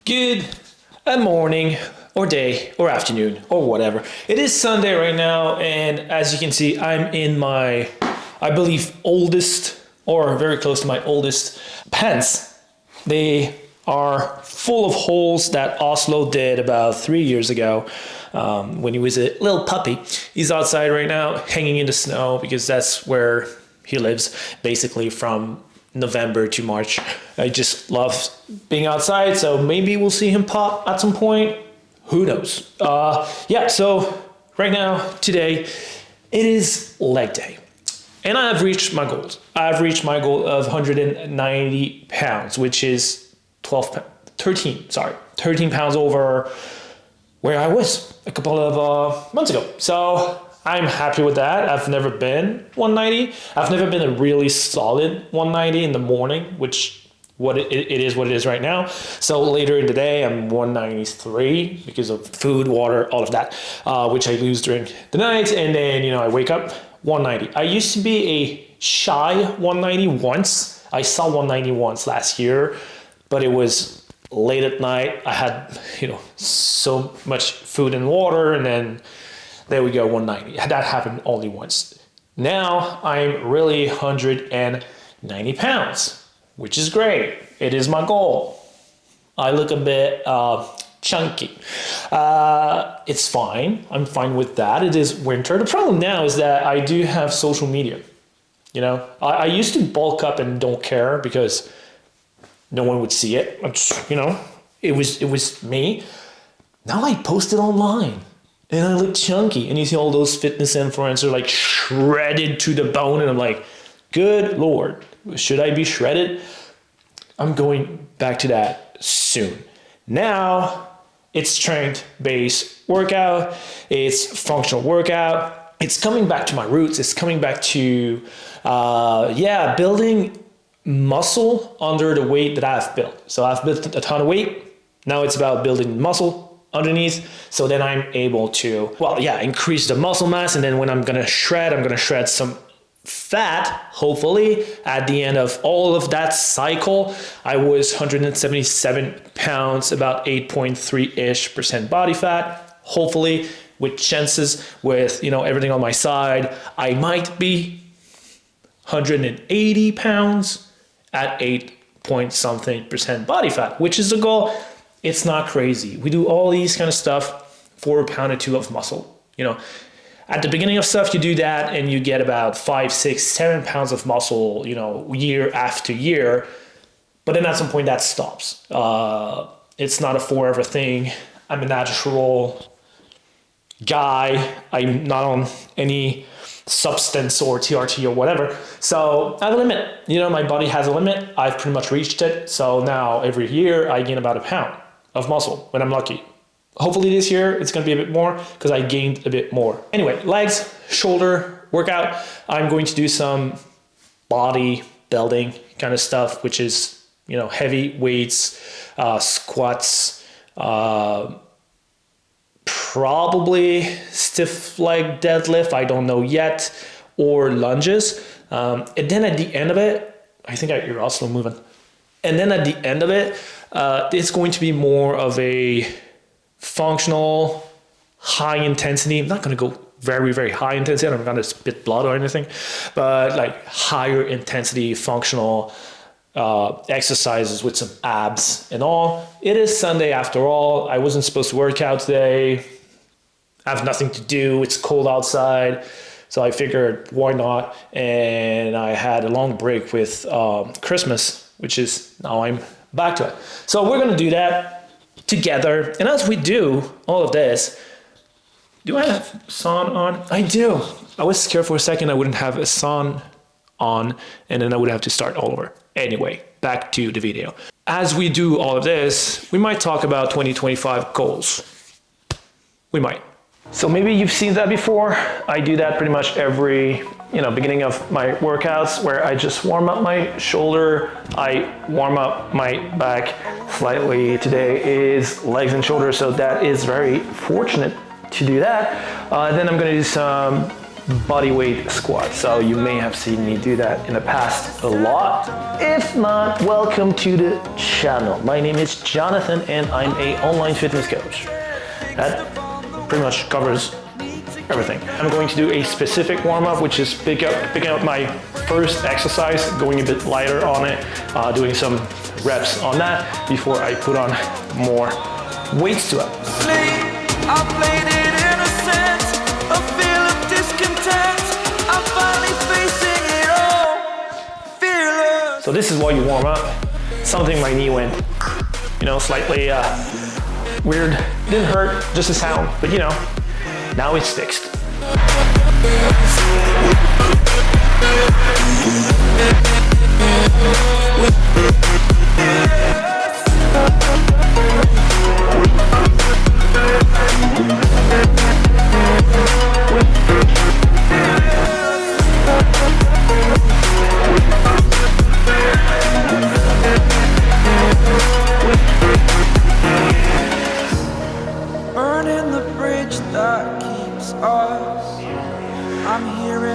Good morning or day or afternoon or whatever. It is Sunday right now, and as you can see, I'm in my, I believe, oldest or very close to my oldest pants. They are full of holes that Oslo did about 3 years ago when he was a little puppy. He's outside right now, hanging in the snow because that's where he lives, basically from November to March. I just love being outside, so maybe we'll see him pop at some point. Who knows? Yeah, so right now, today, it is leg day. And I have reached my goals. I've reached my goal of 190 pounds, which is 13 pounds over where I was a couple of months ago. So I'm happy with that. I've never been 190. I've never been a really solid 190 in the morning, which it is what it is right now. So later in the day, I'm 193 because of food, water, all of that, which I lose during the night. And then, I wake up 190. I used to be a shy 190 once. I saw 190 once last year, but it was late at night. I had, so much food and water, and then there we go, 190. That happened only once. Now I'm really 190 pounds, which is great. It is my goal. I look a bit chunky. It's fine. I'm fine with that. It is winter. The problem now is that I do have social media. I used to bulk up and don't care because no one would see it. It was me. Now I post it online. And I look chunky, and you see all those fitness influencers like shredded to the bone, and I'm like, good Lord, should I be shredded? I'm going back to that soon. Now, it's strength-based workout, it's functional workout, it's coming back to my roots, it's coming back to, building muscle under the weight that I've built. So I've built a ton of weight, now it's about building muscle underneath, so then I'm able to, increase the muscle mass, and then when I'm gonna shred some fat, hopefully. At the end of all of that cycle, I was 177 pounds, about 8.3-ish% body fat, hopefully, with chances, with, everything on my side, I might be 180 pounds at 8 point something% body fat, which is the goal. It's not crazy. We do all these kind of stuff for a pound or two of muscle. At the beginning of stuff, you do that and you get about 5, 6, 7 pounds of muscle, year after year. But then at some point that stops. It's not a forever thing. I'm a natural guy. I'm not on any substance or TRT or whatever. So I have a limit. My body has a limit. I've pretty much reached it. So now every year I gain about a pound of muscle when I'm lucky. Hopefully this year it's going to be a bit more because I gained a bit more. Anyway, legs, shoulder workout. I'm going to do some body building kind of stuff, which is, heavy weights, squats, probably stiff leg deadlift. I don't know yet, or lunges. And then at the end of it, I think you're also moving. And then at the end of it, it's going to be more of a functional, high intensity. I'm not going to go very, very high intensity. I'm not going to spit blood or anything, but like higher intensity, functional exercises with some abs and all. It is Sunday after all. I wasn't supposed to work out today. I have nothing to do. It's cold outside. So I figured, why not? And I had a long break with Christmas, which is now I'm back to it. So we're going to do that together. And as we do all of this, do I have sun on? I do. I was scared for a second I wouldn't have a sun on, and then I would have to start all over. Anyway, back to the video. As we do all of this, we might talk about 2025 goals. We might. So maybe you've seen that before. I do that pretty much every, beginning of my workouts, where I just warm up my shoulder. I warm up my back slightly. Today is legs and shoulders, so that is very fortunate to do that. Then I'm gonna do some body weight squat. So you may have seen me do that in the past a lot. If not, welcome to the channel. My name is Jonathan and I'm an online fitness coach. That pretty much covers everything. I'm going to do a specific warm-up, which is picking up my first exercise, going a bit lighter on it, doing some reps on that before I put on more weights to it. So this is while you warm up. Something my knee went, slightly weird. Didn't hurt, just a sound, but now it's fixed.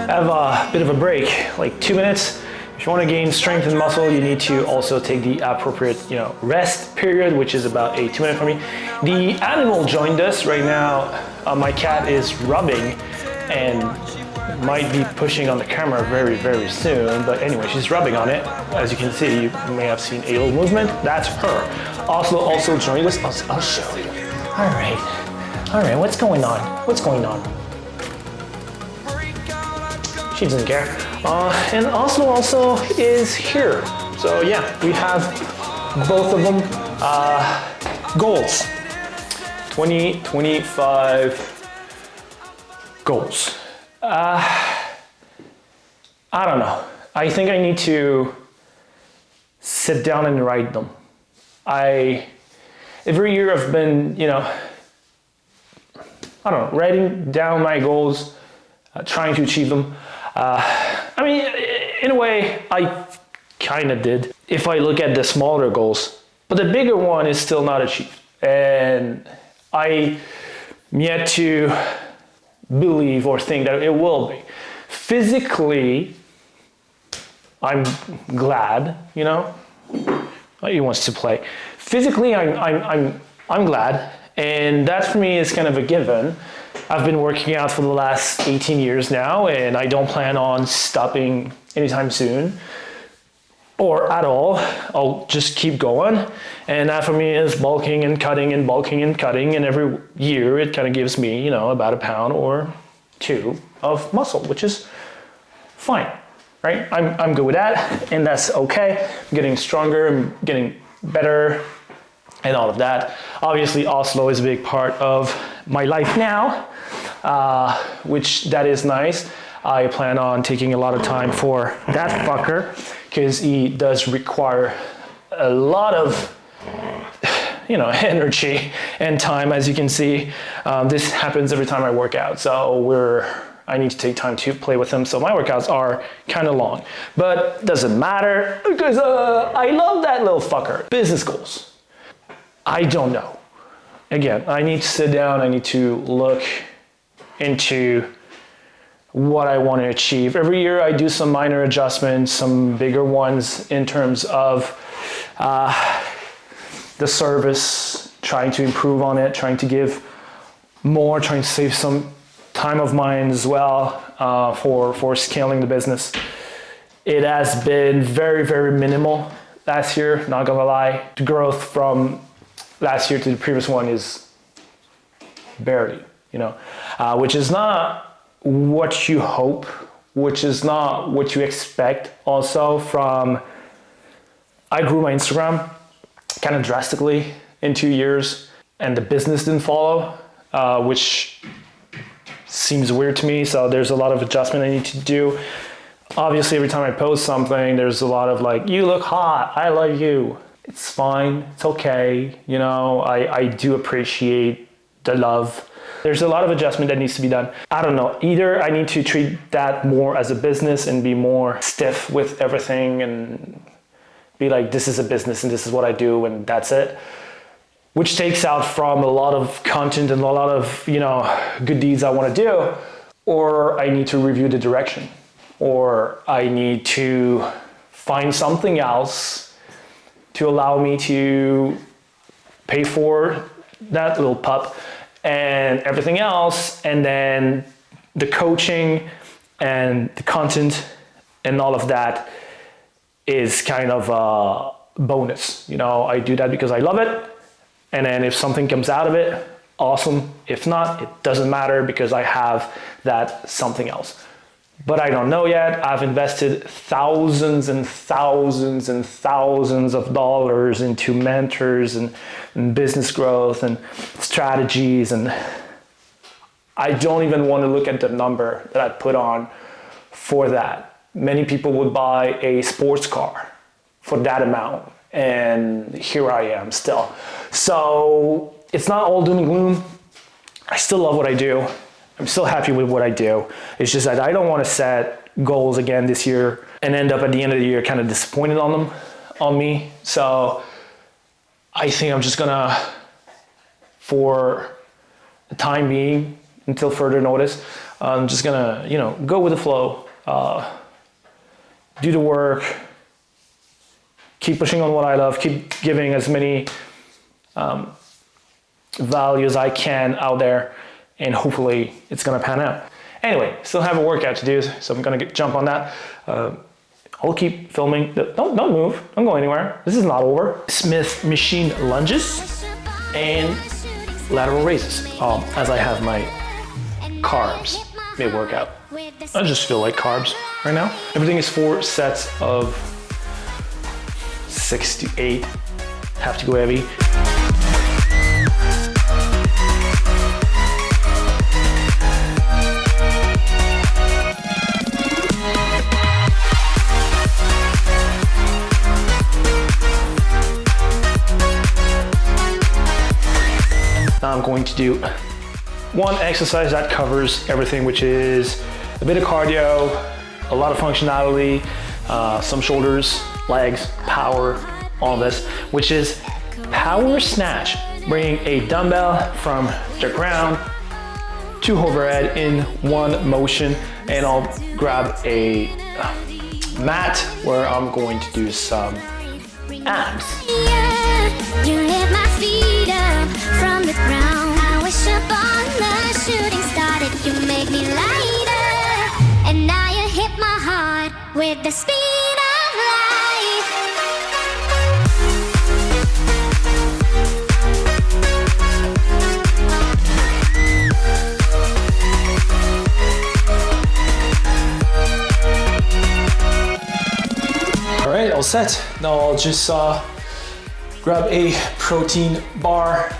I have a bit of a break, like 2 minutes. If you want to gain strength and muscle, you need to also take the appropriate, rest period, which is about a 2 minute for me. The animal joined us right now. My cat is rubbing and might be pushing on the camera very, very soon. But anyway, she's rubbing on it. As you can see, you may have seen a little movement. That's her. Oslo also joined us. I'll show you. All right, what's going on? What's going on? She doesn't care. And Oslo also is here. So yeah, we have both of them. Goals. 2025 goals. I don't know. I think I need to sit down and write them. Every year I've been, writing down my goals, trying to achieve them. In a way, I kind of did. If I look at the smaller goals, but the bigger one is still not achieved. And I'm yet to believe or think that it will be. Physically, I'm glad, he wants to play. Physically, I'm glad. And that for me is kind of a given. I've been working out for the last 18 years now, and I don't plan on stopping anytime soon or at all. I'll just keep going. And that for me is bulking and cutting and bulking and cutting. And every year it kind of gives me, about a pound or 2 of muscle, which is fine, right? I'm good with that, and that's okay. I'm getting stronger, I'm getting better, and all of that. Obviously, Oslo is a big part of my life now, which that is nice. I plan on taking a lot of time for that fucker because he does require a lot of, energy and time. As you can see, this happens every time I work out. So I need to take time to play with him. So my workouts are kind of long, but doesn't matter because I love that little fucker. Business goals. I don't know. Again, I need to sit down, I need to look into what I want to achieve. Every year I do some minor adjustments, some bigger ones in terms of the service, trying to improve on it, trying to give more, trying to save some time of mine as well for scaling the business. It has been very, very minimal last year, not gonna lie. The growth from last year to the previous one is barely, which is not what you hope, which is not what you expect also from, I grew my Instagram kind of drastically in 2 years and the business didn't follow, which seems weird to me. So there's a lot of adjustment I need to do. Obviously, every time I post something, there's a lot of like, you look hot, I love you. It's fine, it's okay. I do appreciate the love. There's a lot of adjustment that needs to be done. I don't know, either I need to treat that more as a business and be more stiff with everything and be like, this is a business and this is what I do and that's it. Which takes out from a lot of content and a lot of, good deeds I want to do. or I need to review the direction, or I need to find something else to allow me to pay for that little pup and everything else, and then the coaching and the content and all of that is kind of a bonus. You know, I do that because I love it, and then if something comes out of it, awesome. If not, it doesn't matter because I have that something else. But I don't know yet. I've invested thousands and thousands and thousands of dollars into mentors and business growth and strategies, and I don't even want to look at the number that I put on for that. Many people would buy a sports car for that amount, and here I am still. So it's not all doom and gloom. I still love what I do. I'm still happy with what I do. It's just that I don't want to set goals again this year and end up at the end of the year kind of disappointed on me. So I think I'm just gonna, for the time being, until further notice, I'm just gonna, go with the flow, do the work, keep pushing on what I love, keep giving as many value as I can out there, and hopefully it's gonna pan out. Anyway, still have a workout to do, so I'm gonna jump on that. I'll keep filming. Don't move, don't go anywhere. This is not over. Smith machine lunges and lateral raises, as I have my carbs mid-workout. I just feel like carbs right now. Everything is 4 sets of 6 to 8. Have to go heavy. Now I'm going to do one exercise that covers everything, which is a bit of cardio, a lot of functionality, some shoulders, legs, power, all of this, which is power snatch. Bringing a dumbbell from the ground to overhead in one motion, and I'll grab a mat where I'm going to do some abs. You lift my feet up from the ground. I wish upon the shooting star that you make me lighter. And now you hit my heart with the speed of light. All right, all set. Now I'll just grab a protein bar,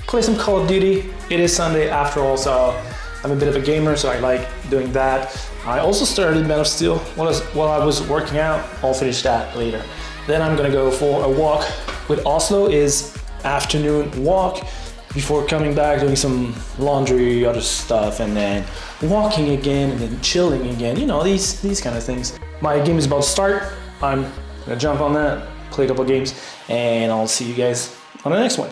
play some Call of Duty. It is Sunday after all, so I'm a bit of a gamer, so I like doing that. I also started Men of Steel while I was working out. I'll finish that later. Then I'm gonna go for a walk with Oslo. Is afternoon walk before coming back, doing some laundry, other stuff, and then walking again, and then chilling again. You know, these kind of things. My game is about to start. I'm gonna jump on that, play a couple games, and I'll see you guys on the next one.